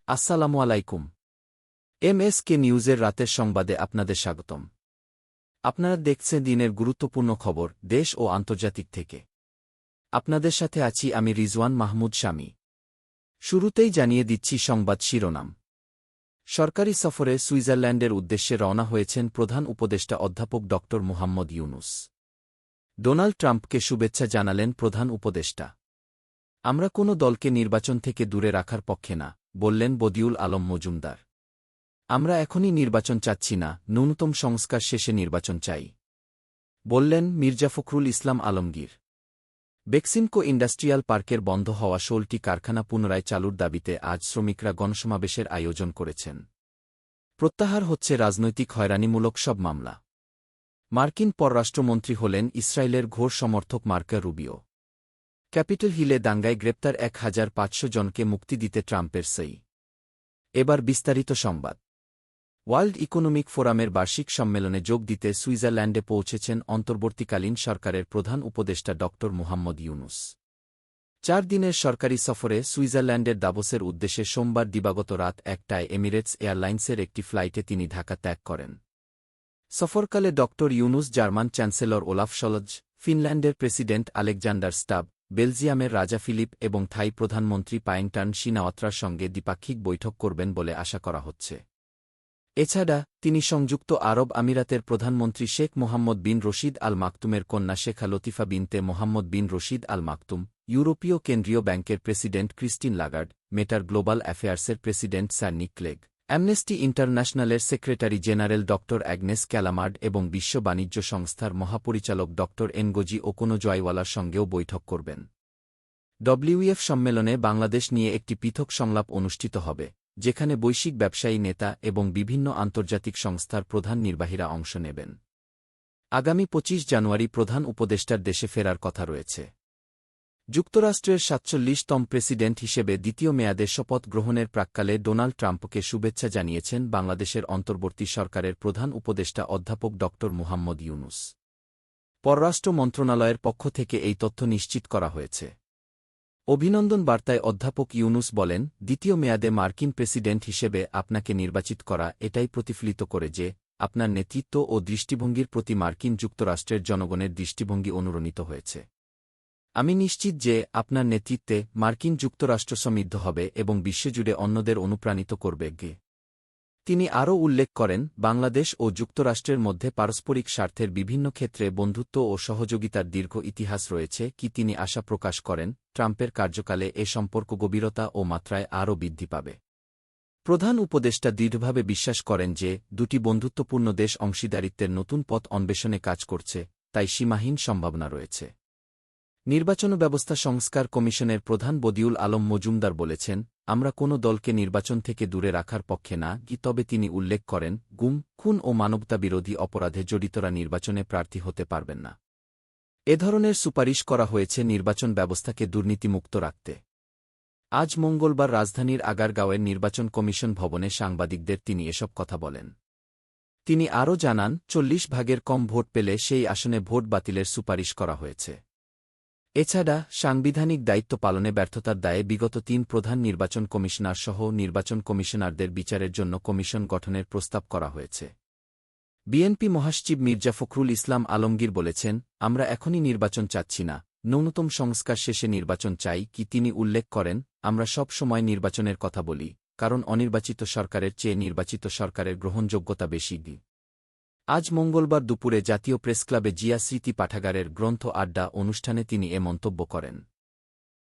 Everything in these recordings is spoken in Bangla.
আসসালামু আলাইকুম। এমএসকে নিউজের রাতের সংবাদে আপনাদের স্বাগতম। আপনারা দেখছেন দিনের গুরুত্বপূর্ণ খবর দেশ ও আন্তর্জাতিক থেকে। আপনাদের সাথে আছি আমি রিজওয়ান মাহমুদ শামী। শুরুতেই জানিয়ে দিচ্ছি সংবাদ শিরোনাম। সরকারি সফরে সুইজারল্যান্ডের উদ্দেশ্যে রওনা হয়েছেন প্রধান উপদেষ্টা অধ্যাপক ড মুহাম্মদ ইউনুস। ডোনাল্ড ট্রাম্পকে শুভেচ্ছা জানালেন প্রধান উপদেষ্টা। আমরা কোনো দলকে নির্বাচন থেকে দূরে রাখার পক্ষে না, বললেন বদিউল আলম মজুমদার। আমরা এখনই নির্বাচন চাচ্ছি না, ন্যূনতম সংস্কার শেষে নির্বাচন চাই, বললেন মির্জা ফখরুল ইসলাম আলমগীর। বেক্সিমকো ইন্ডাস্ট্রিয়াল পার্কের বন্ধ হওয়া ১৬টি কারখানা পুনরায় চালুর দাবিতে আজ শ্রমিকরা গণসমাবেশের আয়োজন করেছেন। প্রত্যাহার হচ্ছে রাজনৈতিক হয়রানিমূলক সব মামলা। মার্কিন পররাষ্ট্রমন্ত্রী হলেন ইসরায়েলের ঘোর সমর্থক মার্কো রুবিও। ক্যাপিটল হিলে দাঙ্গায় গ্রেপ্তার ১,৫০০ জনকে মুক্তি দিতে ট্রাম্পের সই। এবার বিস্তারিত সংবাদ। ওয়ার্ল্ড ইকোনমিক ফোরামের বার্ষিক সম্মেলনে যোগ দিতে সুইজারল্যান্ডে পৌঁছেছেন অন্তর্বর্তীকালীন সরকারের প্রধান উপদেষ্টা ড মুহাম্মদ ইউনুস। ৪ দিনের সরকারি সফরে সুইজারল্যান্ডের দাভোসের উদ্দেশ্যে সোমবার দিবাগত রাত ১টায় এমিরেটস এয়ারলাইন্সের একটি ফ্লাইটে তিনি ঢাকা ত্যাগ করেন। সফরকালে ড Yunus German chancellor Olaf Scholz, ফিনল্যান্ডের প্রেসিডেন্ট আলেকজান্ডার স্টাব, বেলজিয়ামের রাজা ফিলিপ এবং থাই প্রধানমন্ত্রী পায়েংটার্ন শিনাওয়াত্রার সঙ্গে দ্বিপাক্ষিক বৈঠক করবেন বলে আশা করা হচ্ছে। এছাড়া তিনি সংযুক্ত আরব আমিরাতের প্রধানমন্ত্রী শেখ মোহাম্মদ বিন রশিদ আল মাকতুমের কন্যা শেখা লতিফা বিনতে মোহাম্মদ বিন রশিদ আল মাকতুম, ইউরোপীয় কেন্দ্রীয় ব্যাংকের প্রেসিডেন্ট ক্রিস্টিন লাগার্ড, মেটার গ্লোবাল অ্যাফেয়ার্সের প্রেসিডেন্ট স্যার নিক ক্লেগ, অ্যামনেস্টি ইন্টারন্যাশনালের সেক্রেটারি জেনারেল ড অ্যাগনেস ক্যালামার্ড এবং বিশ্ব বাণিজ্য সংস্থার মহাপরিচালক ড এনগোজি ওকোনো জয়ওয়ালার সঙ্গেও বৈঠক করবেন। ডব্লিউইএফ সম্মেলনে বাংলাদেশ নিয়ে একটি পৃথক সংলাপ অনুষ্ঠিত হবে, যেখানে বৈশ্বিক ব্যবসায়ী নেতা এবং বিভিন্ন আন্তর্জাতিক সংস্থার প্রধান নির্বাহীরা অংশ নেবেন। আগামী ২৫ জানুয়ারি প্রধান উপদেষ্টার দেশে ফেরার কথা রয়েছে। যুক্তরাষ্ট্রের ৪৭তম প্রেসিডেন্ট হিসেবে দ্বিতীয় মেয়াদে শপথ গ্রহণের প্রাক্কালে ডোনাল্ড ট্রাম্পকে শুভেচ্ছা জানিয়েছেন বাংলাদেশের অন্তর্বর্তী সরকারের প্রধান উপদেষ্টা অধ্যাপক ড মুহাম্মদ ইউনুস। পররাষ্ট্র মন্ত্রণালয়ের পক্ষ থেকে এই তথ্য নিশ্চিত করা হয়েছে। অভিনন্দন বার্তায় অধ্যাপক ইউনুস বলেন, দ্বিতীয় মেয়াদে মার্কিন প্রেসিডেন্ট হিসেবে আপনাকে নির্বাচিত করা এটাই প্রতিফলিত করে যে আপনার নেতৃত্ব ও দৃষ্টিভঙ্গির প্রতি মার্কিন যুক্তরাষ্ট্রের জনগণের দৃষ্টিভঙ্গি অনুরণিত হয়েছে। আমি নিশ্চিত যে আপনার নেতৃত্বে মার্কিন যুক্তরাষ্ট্র সমৃদ্ধ হবে এবং বিশ্বজুড়ে অন্যদের অনুপ্রাণিত করবে। তিনি আরও উল্লেখ করেন, বাংলাদেশ ও যুক্তরাষ্ট্রের মধ্যে পারস্পরিক স্বার্থের বিভিন্ন ক্ষেত্রে বন্ধুত্ব ও সহযোগিতার দীর্ঘ ইতিহাস রয়েছে। তিনি আশা প্রকাশ করেন, ট্রাম্পের কার্যকালে এ সম্পর্ক গভীরতা ও মাত্রায় আরও বৃদ্ধি পাবে। প্রধান উপদেষ্টা দৃঢ়ভাবে বিশ্বাস করেন যে দুটি বন্ধুত্বপূর্ণ দেশ অংশীদারিত্বের নতুন পথ অন্বেষণে কাজ করছে, তাই সীমাহীন সম্ভাবনা রয়েছে। নির্বাচন ব্যবস্থা সংস্কার কমিশনের প্রধান বদিউল আলম মজুমদার বলেছেন, আমরা কোনো দলকে নির্বাচন থেকে দূরে রাখার পক্ষে না, তবে তিনি উল্লেখ করেন, গুম, খুন ও মানবতাবিরোধী অপরাধে জড়িতরা নির্বাচনে প্রার্থী হতে পারবেন না। এ ধরনের সুপারিশ করা হয়েছে নির্বাচন ব্যবস্থাকে দুর্নীতিমুক্ত রাখতে। আজ মঙ্গলবার রাজধানীর আগারগাঁওয়ের নির্বাচন কমিশন ভবনে সাংবাদিকদের তিনি এসব কথা বলেন। তিনি আরও জানান, ৪০ ভাগের কম ভোট পেলে সেই আসনে ভোট বাতিলের সুপারিশ করা হয়েছে। এছাড়া সাংবিধানিক দায়িত্ব পালনে ব্যর্থতার দায়ে বিগত ৩ প্রধান নির্বাচন কমিশনার সহ নির্বাচন কমিশনারদের বিচারের জন্য কমিশন গঠনের প্রস্তাব করা হয়েছে। বিএনপি মহাসচিব মির্জা ফখরুল ইসলাম আলমগীর বলেছেন, আমরা এখনই নির্বাচন চাচ্ছি না, ন্যূনতম সংস্কার শেষে নির্বাচন চাই। তিনি উল্লেখ করেন, আমরা সব সময় নির্বাচনের কথা বলি, কারণ অনির্বাচিত সরকারের চেয়ে নির্বাচিত সরকারের গ্রহণযোগ্যতা বেশি। আজ মঙ্গলবার দুপুরে জাতীয় প্রেসক্লাবে জিয়া স্মৃতি পাঠাগারের গ্রন্থ আড্ডা অনুষ্ঠানে তিনি এ মন্তব্য করেন।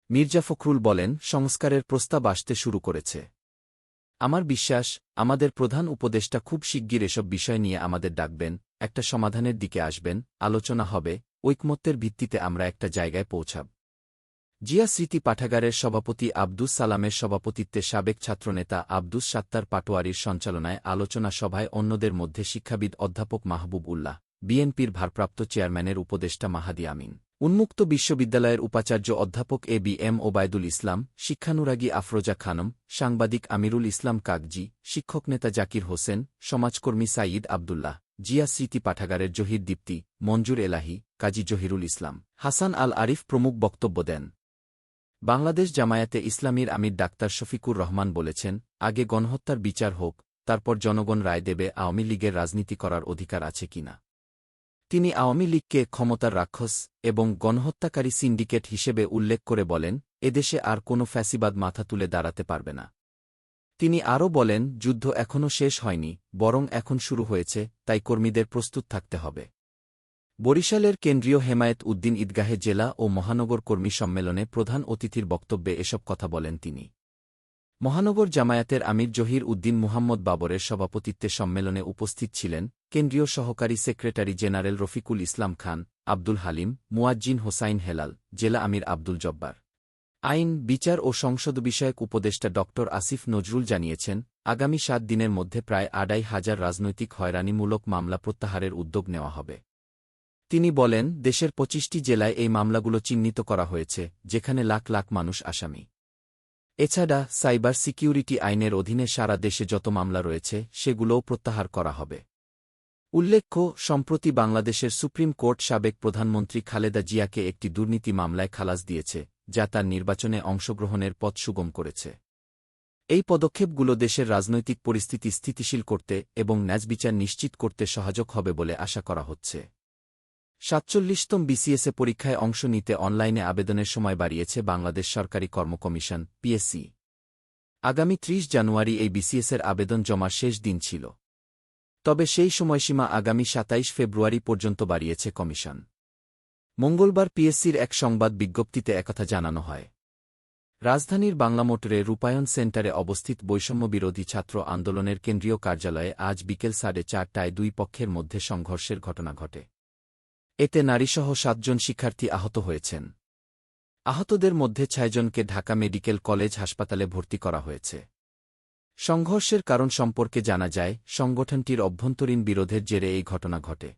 মির্জা ফখরুল বলেন, সংস্কারের প্রস্তাব আসতে শুরু করেছে। আমার বিশ্বাস, আমাদের প্রধান উপদেষ্টা খুব শিগগির এসব বিষয় নিয়ে আমাদের ডাকবেন, একটা সমাধানের দিকে আসবেন, আলোচনা হবে, ঐকমত্যের ভিত্তিতে আমরা একটা জায়গায় পৌঁছাব। জিয়া স্মৃতি পাঠাগারের সভাপতি আব্দুস সালামের সভাপতিত্বে সাবেক ছাত্রনেতা আব্দুস সাত্তার পাটোয়ারির সঞ্চালনায় আলোচনা সভায় অন্যদের মধ্যে শিক্ষাবিদ অধ্যাপক মাহবুব উল্লাহ, বিএনপির ভারপ্রাপ্ত চেয়ারম্যানের উপদেষ্টা মাহাদি আমিন, উন্মুক্ত বিশ্ববিদ্যালয়ের উপাচার্য অধ্যাপক এ.বি.এম. ওবায়দুল ইসলাম, শিক্ষানুরাগী আফরোজা খানম, সাংবাদিক আমিরুল ইসলাম কাগজি, শিক্ষক নেতা জাকির হোসেন, সমাজকর্মী সাঈদ আবদুল্লাহ, জিয়া স্মৃতি পাঠাগারের জহির দীপ্তি, মঞ্জুর এলাহি, কাজী জহিরুল ইসলাম, হাসান আল আরিফ প্রমুখ বক্তব্য দেন। বাংলাদেশ জামায়াতে ইসলামীর আমির ডাক্তার শফিকুর রহমান বলেছেন, আগে গণহত্যার বিচার হোক, তারপর জনগণ রায় দেবে আওয়ামী লীগের রাজনীতি করার অধিকার আছে কিনা। তিনি আওয়ামী লীগকে ক্ষমতার রাক্ষস এবং গণহত্যাকারী সিন্ডিকেট হিসেবে উল্লেখ করে বলেন, এদেশে আর কোনো ফ্যাসিবাদ মাথা তুলে দাঁড়াতে পারবে না। তিনি আরও বলেন, যুদ্ধ এখনও শেষ হয়নি, বরং এখন শুরু হয়েছে, তাই কর্মীদের প্রস্তুত থাকতে হবে। বরিশালের কেন্দ্রীয় হেমায়েত উদ্দিন ঈদগাহে জেলা ও মহানগর কর্মী সম্মেলনে প্রধান অতিথির বক্তব্যে এসব কথা বলেন তিনি। মহানগর জামায়াতের আমির জহির উদ্দিন মুহাম্মদ বাবরের সভাপতিত্বে সম্মেলনে উপস্থিত ছিলেন কেন্দ্রীয় সহকারী সেক্রেটারি জেনারেল রফিকুল ইসলাম খান, আব্দুল হালিম, মুয়াজ্জিন হোসাইন হেলাল, জেলা আমির আব্দুল জব্বার। আইন, বিচার ও সংসদ বিষয়ক উপদেষ্টা ড আসিফ নজরুল জানিয়েছেন, আগামী ৭ দিনের মধ্যে প্রায় ২৫০০ রাজনৈতিক হয়রানিমূলক মামলা প্রত্যাহারের উদ্যোগ নেওয়া হবে। তিনি বলেন, দেশের ২৫টি জেলায় এই মামলাগুলো চিহ্নিত করা হয়েছে, যেখানে লাখ লাখ মানুষ আসামি। এছাড়া সাইবার সিকিউরিটি আইনের অধীনে সারা দেশে যত মামলা রয়েছে সেগুলোও প্রত্যাহার করা হবে। উল্লেখ্য, সম্প্রতি বাংলাদেশের সুপ্রিম কোর্ট সাবেক প্রধানমন্ত্রী খালেদা জিয়াকে একটি দুর্নীতি মামলায় খালাস দিয়েছে, যা তার নির্বাচনে অংশগ্রহণের পথ সুগম করেছে। এই পদক্ষেপগুলো দেশের রাজনৈতিক পরিস্থিতি স্থিতিশীল করতে এবং ন্যায়বিচার নিশ্চিত করতে সহায়ক হবে বলে আশা করা হচ্ছে। ৪৭তম বিসিএসএ পরীক্ষায় অংশ নিতে অনলাইনে আবেদনের সময় বাড়িয়েছে বাংলাদেশ সরকারি কর্ম কমিশন পিএসসি। আগামী ৩০ জানুয়ারি এই বিসিএসের আবেদন জমার শেষ দিন ছিল। তবে সেই সময়সীমা আগামী ২৭ ফেব্রুয়ারি পর্যন্ত বাড়িয়েছে কমিশন। মঙ্গলবার পিএসসির এক সংবাদ বিজ্ঞপ্তিতে একথা জানানো হয়। রাজধানীর বাংলা মোটরে রূপায়ণ সেন্টারে অবস্থিত বৈষম্যবিরোধী ছাত্র আন্দোলনের কেন্দ্রীয় কার্যালয়ে আজ বিকেল ৪:৩০টায় দুই পক্ষের মধ্যে সংঘর্ষের ঘটনা ঘটে। এতে নারীসহ ৭ জন শিক্ষার্থী আহত হয়েছেন। আহতদের মধ্যে ৬ জনকে ঢাকা মেডিকেল কলেজ হাসপাতালে ভর্তি করা হয়েছে। সংঘর্ষের কারণ সম্পর্কে জানা যায়, সংগঠনটির অভ্যন্তরীণ বিরোধের জেরে এই ঘটনা ঘটে।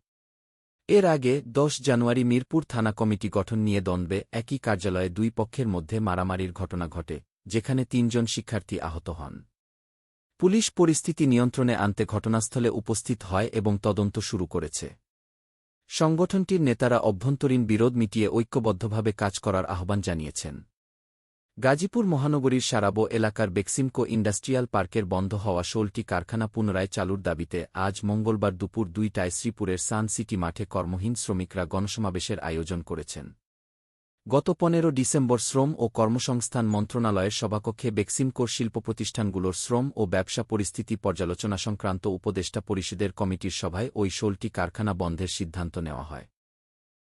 এর আগে ১০ জানুয়ারি মিরপুর থানা কমিটি গঠন নিয়ে দ্বন্দ্বে একই কার্যালয়ে দুই পক্ষের মধ্যে মারামারির ঘটনা ঘটে, যেখানে ৩ জন শিক্ষার্থী আহত হন। পুলিশ পরিস্থিতি নিয়ন্ত্রণে আনতে ঘটনাস্থলে উপস্থিত হয় এবং তদন্ত শুরু করেছে। সংগঠনটির নেতারা অভ্যন্তরীণ বিরোধ মিটিয়ে ঐক্যবদ্ধভাবে কাজ করার আহ্বান জানিয়েছেন। গাজীপুর মহানগরীর সারাবো এলাকার বেক্সিমকো ইন্ডাস্ট্রিয়াল পার্কের বন্ধ হওয়া ১৬টি কারখানা পুনরায় চালুর দাবিতে আজ মঙ্গলবার দুপুর ২টায় শ্রীপুরের সান সিটি মাঠে কর্মহীন শ্রমিকরা গণসমাবেশের আয়োজন করেছেন। গত ১৫ ডিসেম্বর শ্রম ও কর্মসংস্থান মন্ত্রণালয়ের সভাকক্ষে বেক্সিমকোর শিল্পপ্রতিষ্ঠানগুলোর শ্রম ও ব্যবসা পরিস্থিতি পর্যালোচনা সংক্রান্ত উপদেষ্টা পরিষদের কমিটির সভায় ওই ১৬টি কারখানা বন্ধের সিদ্ধান্ত নেওয়া হয়।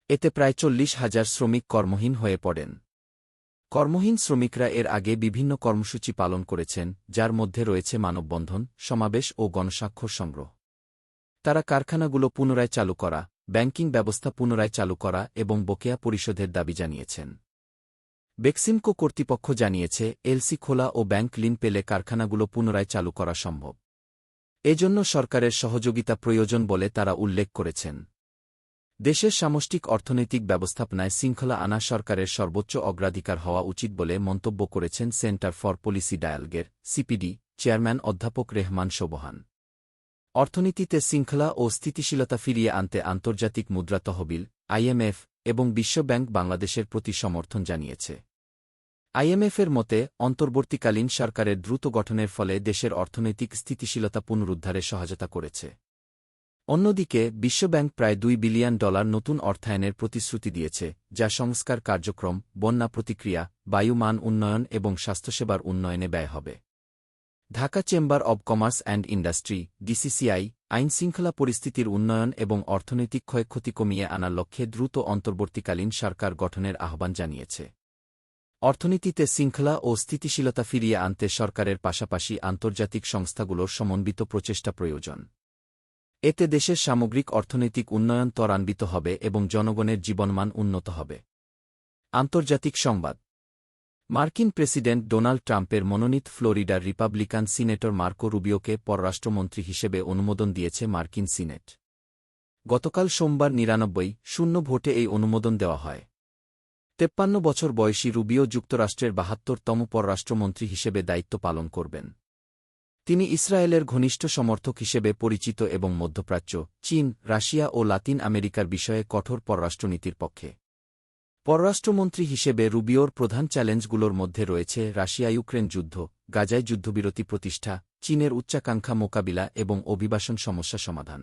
এতে প্রায় ৪০,০০০ শ্রমিক কর্মহীন হয়ে পড়েন। কর্মহীন শ্রমিকরা এর আগে বিভিন্ন কর্মসূচি পালন করেছেন, যার মধ্যে রয়েছে মানববন্ধন, সমাবেশ ও গণস্বাক্ষর সংগ্রহ। তারা কারখানাগুলো পুনরায় চালু করা, ব্যাংকিং ব্যবস্থা পুনরায় চালু করা এবং বকেয়া পরিশোধের দাবি জানিয়েছেন। বেক্সিমকো কর্তৃপক্ষ জানিয়েছে, এলসি খোলা ও ব্যাংক ঋণ পেলে কারখানাগুলো পুনরায় চালু করা সম্ভব। এজন্য সরকারের সহযোগিতা প্রয়োজন বলে তারা উল্লেখ করেছেন। দেশের সামষ্টিক অর্থনৈতিক ব্যবস্থাপনায় শৃঙ্খলা আনা সরকারের সর্বোচ্চ অগ্রাধিকার হওয়া উচিত বলে মন্তব্য করেছেন সেন্টার ফর পলিসি ডায়ালগের সিপিডি চেয়ারম্যান অধ্যাপক রেহমান সোবহান। অর্থনীতিতে শৃঙ্খলা ও স্থিতিশীলতা ফিরিয়ে আনতে আন্তর্জাতিক মুদ্রা তহবিল আইএমএফ এবং বিশ্বব্যাংক বাংলাদেশের প্রতি সমর্থন জানিয়েছে। আইএমএফের মতে, অন্তর্বর্তীকালীন সরকারের দ্রুত গঠনের ফলে দেশের অর্থনৈতিক স্থিতিশীলতা পুনরুদ্ধারে সহায়তা করেছে। অন্যদিকে বিশ্বব্যাংক প্রায় $2 বিলিয়ন নতুন অর্থায়নের প্রতিশ্রুতি দিয়েছে, যা সংস্কার কার্যক্রম, বন্যা প্রতিক্রিয়া, বায়ু মান উন্নয়ন এবং স্বাস্থ্যসেবার উন্নয়নে ব্যয় হবে। Dhaka chamber of commerce and industry DCCI আইনশৃঙ্খলা পরিস্থিতির উন্নয়ন এবং অর্থনৈতিক ক্ষয়ক্ষতি কমিয়ে আনার লক্ষ্যে দ্রুত অন্তর্বর্তীকালীন সরকার গঠনের আহ্বান জানিয়েছে। অর্থনীতিতে শৃঙ্খলা ও স্থিতিশীলতা ফিরিয়ে আনতে সরকারের পাশাপাশি আন্তর্জাতিক সংস্থাগুলোর সমন্বিত প্রচেষ্টা প্রয়োজন। এতে দেশের সামগ্রিক অর্থনৈতিক উন্নয়ন ত্বরান্বিত হবে এবং জনগণের জীবনমান উন্নত হবে। আন্তর্জাতিক সংবাদ। মার্কিন প্রেসিডেন্ট ডোনাল্ড ট্রাম্পের মনোনীত ফ্লোরিডার রিপাবলিকান সিনেটর মার্কো রুবিওকে পররাষ্ট্রমন্ত্রী হিসেবে অনুমোদন দিয়েছে মার্কিন সিনেট। গতকাল সোমবার ৯৯-০ ভোটে এই অনুমোদন দেওয়া হয়। ৫৩ বছর বয়সী রুবিও যুক্তরাষ্ট্রের ৭২তম পররাষ্ট্রমন্ত্রী হিসেবে দায়িত্ব পালন করবেন। তিনি ইসরায়েলের ঘনিষ্ঠ সমর্থক হিসেবে পরিচিত এবং মধ্যপ্রাচ্য, চীন, রাশিয়া ও লাতিন আমেরিকার বিষয়ে কঠোর পররাষ্ট্রনীতির পক্ষে। পররাষ্ট্রমন্ত্রী হিসেবে রুবিওর প্রধান চ্যালেঞ্জগুলোর মধ্যে রয়েছে রাশিয়া ইউক্রেন যুদ্ধ, গাজায় যুদ্ধবিরতি প্রতিষ্ঠা, চীনের উচ্চাকাঙ্ক্ষা মোকাবিলা এবং অভিবাসন সমস্যা সমাধান।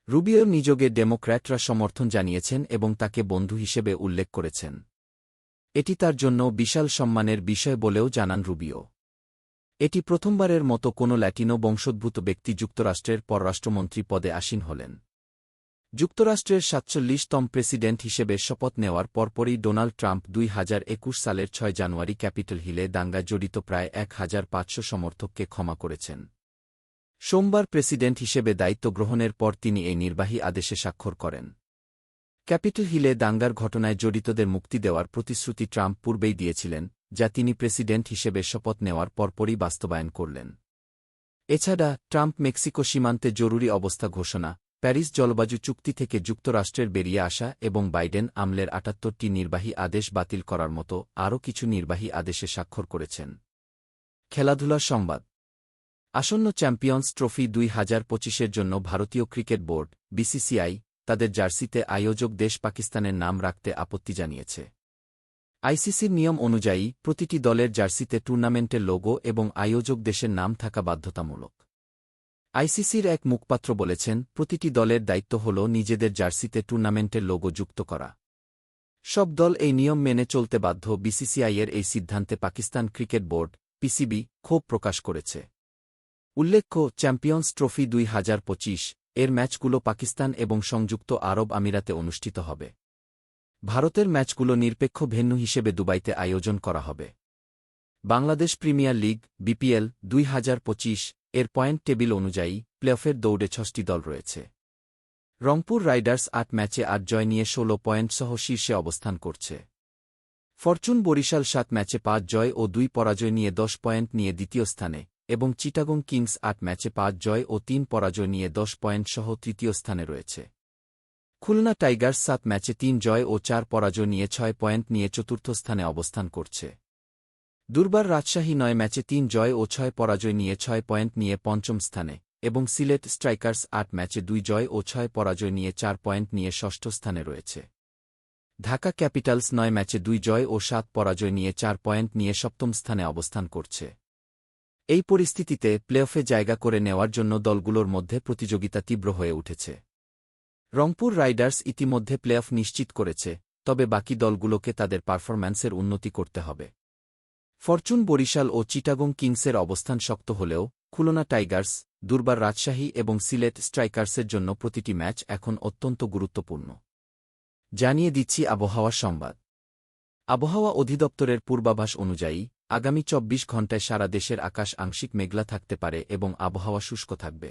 রুবিও নিজকে ডেমোক্র্যাটরা সমর্থন জানিয়েছেন এবং তাকে বন্ধু হিসেবে উল্লেখ করেছেন। এটি তার জন্য বিশাল সম্মানের বিষয় বলেও জানান রুবিও। এটি প্রথমবারের মতো কোনো ল্যাটিনো বংশোদ্ভূত ব্যক্তি যুক্তরাষ্ট্রের পররাষ্ট্রমন্ত্রী পদে আসীন হলেন। যুক্তরাষ্ট্রের ৪৭তম প্রেসিডেন্ট হিসেবে শপথ নেওয়ার পরপরই ডোনাল্ড ট্রাম্প ২০২১ সালের ৬ জানুয়ারি ক্যাপিটল হিলে দাঙ্গায় জড়িত প্রায় ১,৫০০ সমর্থককে ক্ষমা করেছেন। সোমবার প্রেসিডেন্ট হিসেবে দায়িত্ব গ্রহণের পর তিনি এই নির্বাহী আদেশে স্বাক্ষর করেন। ক্যাপিটল হিলে দাঙ্গার ঘটনায় জড়িতদের মুক্তি দেওয়ার প্রতিশ্রুতি ট্রাম্প পূর্বেই দিয়েছিলেন, যা তিনি প্রেসিডেন্ট হিসেবে শপথ নেওয়ার পরপরই বাস্তবায়ন করলেন। এছাড়া ট্রাম্প মেক্সিকো সীমান্তে জরুরি অবস্থা ঘোষণা, প্যারিস জলবায়ু চুক্তি থেকে যুক্তরাষ্ট্রের বেরিয়ে আসা এবং বাইডেন আমলের ৭৮টি নির্বাহী আদেশ বাতিল করার মতো আরও কিছু নির্বাহী আদেশে স্বাক্ষর করেছেন। খেলাধুলার সংবাদ। আসন্ন চ্যাম্পিয়ন্স ট্রফি ২০২৫-এর জন্য ভারতীয় ক্রিকেট বোর্ড, বিসিসিআই, তাদের জার্সিতে আয়োজক দেশ পাকিস্তানের নাম রাখতে আপত্তি জানিয়েছে। আইসিসির নিয়ম অনুযায়ী প্রতিটি দলের জার্সিতে টুর্নামেন্টের লোগো এবং আয়োজক দেশের নাম থাকা বাধ্যতামূলক। আইসিসির এক মুখপাত্র বলেছেন, প্রতিটি দলের দায়িত্ব হল নিজেদের জার্সিতে টুর্নামেন্টের লোগো যুক্ত করা। সব দল এই নিয়ম মেনে চলতে বাধ্য। বিসিসিআইয়ের এই সিদ্ধান্তে পাকিস্তান ক্রিকেট বোর্ড, পিসিবি, ক্ষোভ প্রকাশ করেছে। উল্লেখ্য, চ্যাম্পিয়ন্স ট্রফি ২০২৫ এর ম্যাচগুলো পাকিস্তান এবং সংযুক্ত আরব আমিরাতে অনুষ্ঠিত হবে। ভারতের ম্যাচগুলো নিরপেক্ষ ভেন্যু হিসেবে দুবাইতে আয়োজন করা হবে। বাংলাদেশ প্রিমিয়ার লিগ, বিপিএল ২০২৫ এর পয়েন্ট টেবিল অনুযায়ী প্লেঅফের দৌড়ে ৬টি দল রয়েছে। রংপুর রাইডার্স ৮ ম্যাচে ৮ জয় নিয়ে ১৬ পয়েন্ট সহ শীর্ষে অবস্থান করছে। ফরচুন বরিশাল ৭ ম্যাচে ৫ জয় ও ২ পরাজয় নিয়ে ১০ পয়েন্ট নিয়ে দ্বিতীয় স্থানে এবং চিটাগং কিংস ৮ ম্যাচে ৫ জয় ও ৩ পরাজয় নিয়ে ১০ পয়েন্ট সহ তৃতীয় স্থানে রয়েছে। খুলনা টাইগার্স ৭ ম্যাচে ৩ জয় ও ৪ পরাজয় নিয়ে ৬ পয়েন্ট নিয়ে চতুর্থ স্থানে অবস্থান করছে। দুর্বার রাজশাহী ৯ ম্যাচে ৩ জয় ও ৬ পরাজয় নিয়ে ৬ পয়েন্ট নিয়ে পঞ্চম স্থানে এবং সিলেট স্ট্রাইকার্স ৮ ম্যাচে ২ জয় ও ৬ পরাজয় নিয়ে ৪ পয়েন্ট নিয়ে ষষ্ঠ স্থানে রয়েছে। ঢাকা ক্যাপিটালস ৯ ম্যাচে ২ জয় ও ৭ পরাজয় নিয়ে ৪ পয়েন্ট নিয়ে সপ্তম স্থানে অবস্থান করছে। এই পরিস্থিতিতে প্লেঅফে জায়গা করে নেওয়ার জন্য দলগুলোর মধ্যে প্রতিযোগিতা তীব্র হয়ে উঠেছে। রংপুর রাইডার্স ইতিমধ্যে প্লেঅফ নিশ্চিত করেছে, তবে বাকি দলগুলোকে তাদের পারফরম্যান্সের উন্নতি করতে হবে। ফরচুন বরিশাল ও চিটাগং কিংসের অবস্থান শক্ত হলেও খুলনা টাইগার্স, দুর্বার রাজশাহী এবং সিলেট স্ট্রাইকার্সের জন্য প্রতিটি ম্যাচ এখন অত্যন্ত গুরুত্বপূর্ণ। জানিয়ে দিচ্ছি আবহাওয়ার সংবাদ। আবহাওয়া অধিদপ্তরের পূর্বাভাস অনুযায়ী আগামী ২৪ ঘণ্টায় সারা দেশের আকাশ আংশিক মেঘলা থাকতে পারে এবং আবহাওয়া শুষ্ক থাকবে।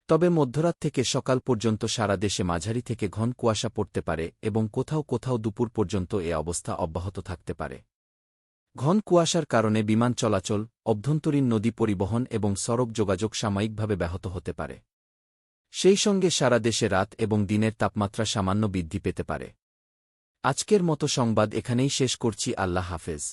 তবে মধ্যরাত থেকে সকাল পর্যন্ত সারা দেশে মাঝারি থেকে ঘন কুয়াশা পড়তে পারে এবং কোথাও কোথাও দুপুর পর্যন্ত এ অবস্থা অব্যাহত থাকতে পারে। ঘন কুয়াশার কারণে বিমান চলাচল, অভ্যন্তরীণ নদী পরিবহন এবং সড়ক যোগাযোগ সাময়িকভাবে ব্যাহত হতে পারে। সেই সঙ্গে সারা দেশে রাত এবং দিনের তাপমাত্রা সামান্য বৃদ্ধি পেতে পারে। আজকের মতো সংবাদ এখানেই শেষ করছি। আল্লাহ হাফেজ।